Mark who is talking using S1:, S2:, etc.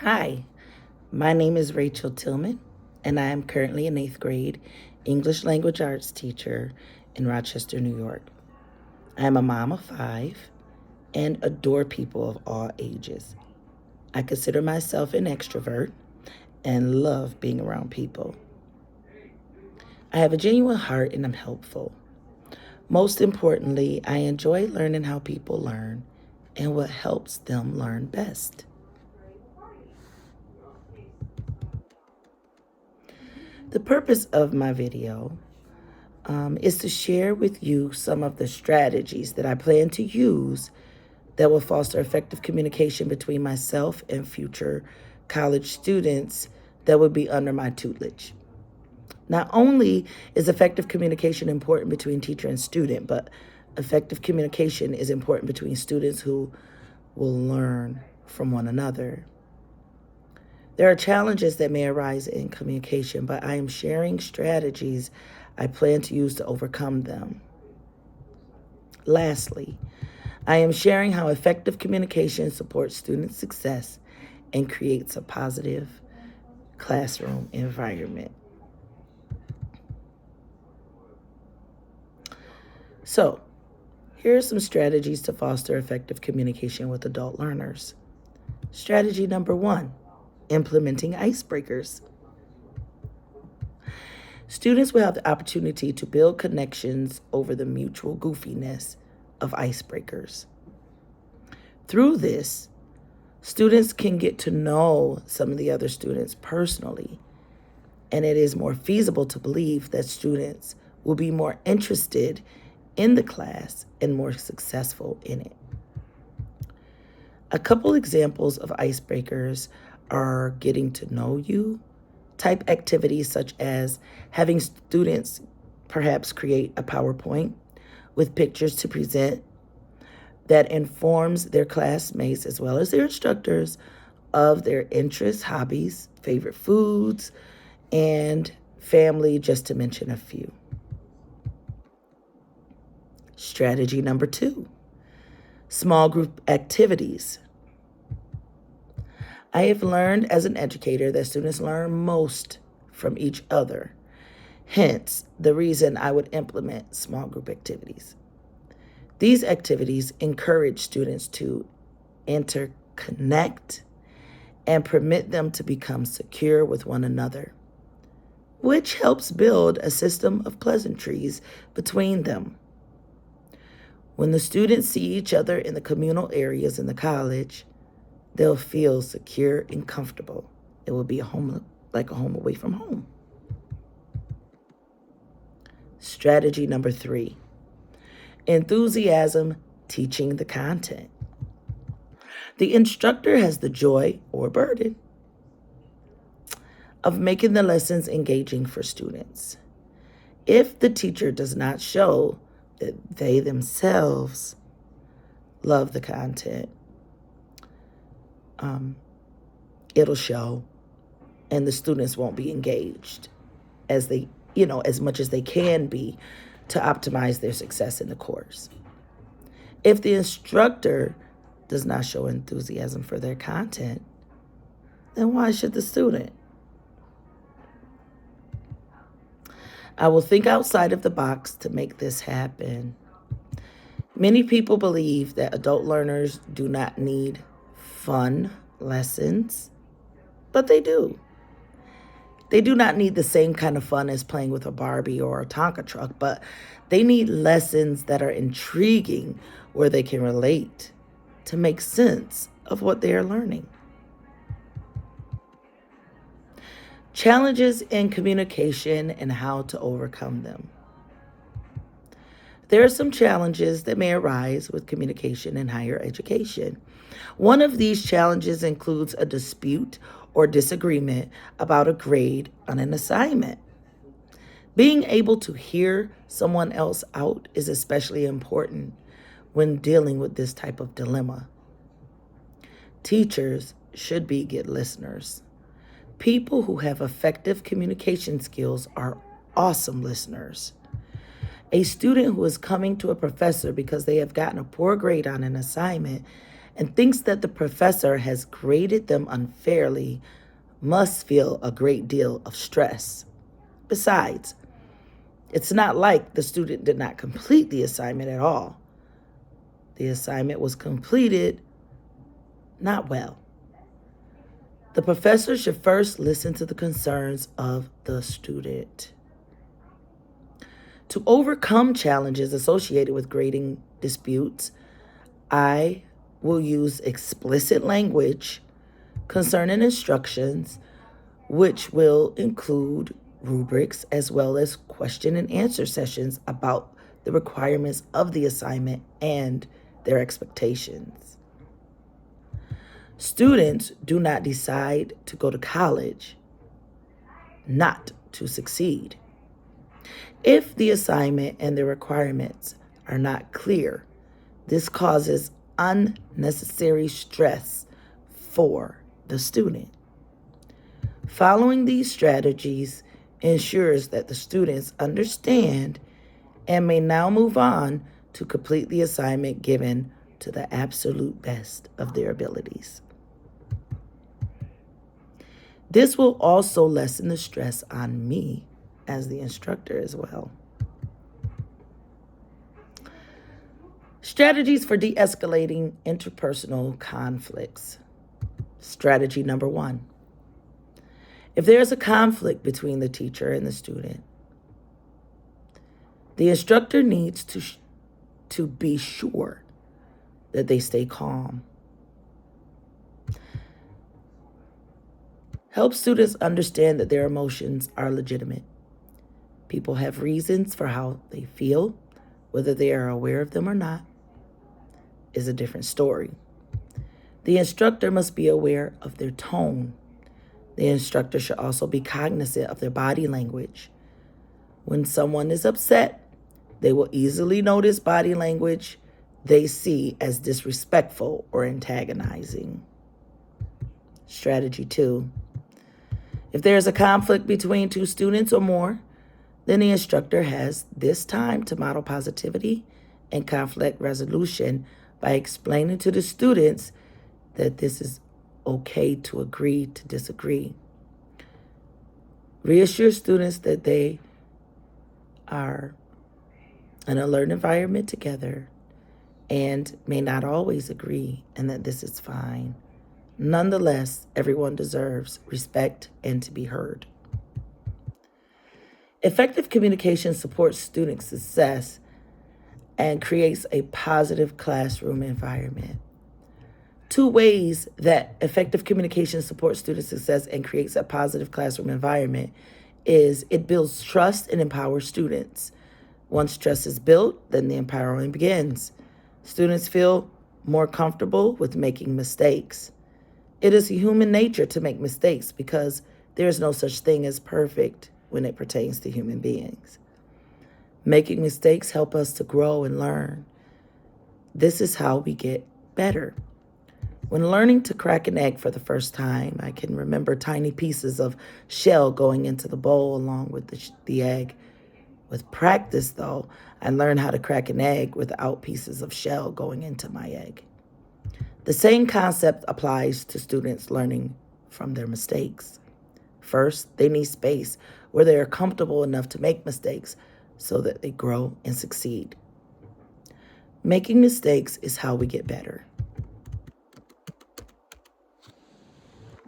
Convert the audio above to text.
S1: Hi, my name is Rachel Tillman, and I am currently an 8th grade English language arts teacher in Rochester, New York. I am a mom of 5 and adore people of all ages. I consider myself an extrovert and love being around people. I have a genuine heart and I'm helpful. Most importantly, I enjoy learning how people learn and what helps them learn best. The purpose of my video is to share with you some of the strategies that I plan to use that will foster effective communication between myself and future college students that would be under my tutelage. Not only is effective communication important between teacher and student, but effective communication is important between students who will learn from one another. There are challenges that may arise in communication, but I am sharing strategies I plan to use to overcome them. Lastly, I am sharing how effective communication supports student success and creates a positive classroom environment. So, here are some strategies to foster effective communication with adult learners. Strategy number 1, implementing icebreakers. Students will have the opportunity to build connections over the mutual goofiness of icebreakers. Through this, students can get to know some of the other students personally, and it is more feasible to believe that students will be more interested in the class and more successful in it. A couple examples of icebreakers are getting to know you type activities, such as having students perhaps create a PowerPoint with pictures to present that informs their classmates as well as their instructors of their interests, hobbies, favorite foods, and family, just to mention a few. Strategy number 2, small group activities. I have learned as an educator that students learn most from each other. Hence, the reason I would implement small group activities. These activities encourage students to interconnect and permit them to become secure with one another, which helps build a system of pleasantries between them. When the students see each other in the communal areas in the college, they'll feel secure and comfortable. It will be a home like a home away from home. Strategy number 3, enthusiasm teaching the content. The instructor has the joy or burden of making the lessons engaging for students. If the teacher does not show that they themselves love the content, it'll show, and the students won't be engaged as much as they can be to optimize their success in the course. If the instructor does not show enthusiasm for their content, then why should the student? I will think outside of the box to make this happen. Many people believe that adult learners do not need fun lessons, but they do. They do not need the same kind of fun as playing with a Barbie or a Tonka truck, but they need lessons that are intriguing where they can relate to make sense of what they are learning. Challenges in communication and how to overcome them. There are some challenges that may arise with communication in higher education. One of these challenges includes a dispute or disagreement about a grade on an assignment. Being able to hear someone else out is especially important when dealing with this type of dilemma. Teachers should be good listeners. People who have effective communication skills are awesome listeners. A student who is coming to a professor because they have gotten a poor grade on an assignment and thinks that the professor has graded them unfairly must feel a great deal of stress. Besides, it's not like the student did not complete the assignment at all. The assignment was completed not well. The professor should first listen to the concerns of the student. To overcome challenges associated with grading disputes, I will use explicit language concerning instructions, which will include rubrics as well as question and answer sessions about the requirements of the assignment and their expectations. Students do not decide to go to college not to succeed. If the assignment and the requirements are not clear, this causes unnecessary stress for the student. Following these strategies ensures that the students understand and may now move on to complete the assignment given to the absolute best of their abilities. This will also lessen the stress on me as the instructor as well. Strategies for de-escalating interpersonal conflicts. Strategy number 1. If there is a conflict between the teacher and the student, the instructor needs to be sure that they stay calm. Help students understand that their emotions are legitimate. People have reasons for how they feel. Whether they are aware of them or not is a different story. The instructor must be aware of their tone. The instructor should also be cognizant of their body language. When someone is upset, they will easily notice body language they see as disrespectful or antagonizing. Strategy 2. If there is a conflict between two students or more, then the instructor has this time to model positivity and conflict resolution by explaining to the students that this is okay to agree to disagree. Reassure students that they are in a learned environment together and may not always agree, and that this is fine. Nonetheless, everyone deserves respect and to be heard. Effective communication supports student success and creates a positive classroom environment. 2 ways that effective communication supports student success and creates a positive classroom environment is it builds trust and empowers students. Once trust is built, then the empowering begins. Students feel more comfortable with making mistakes. It is human nature to make mistakes because there is no such thing as perfect when it pertains to human beings. Making mistakes help us to grow and learn. This is how we get better. When learning to crack an egg for the first time, I can remember tiny pieces of shell going into the bowl along with the egg. With practice, though, I learned how to crack an egg without pieces of shell going into my egg. The same concept applies to students learning from their mistakes. First, they need space where they are comfortable enough to make mistakes so that they grow and succeed. Making mistakes is how we get better.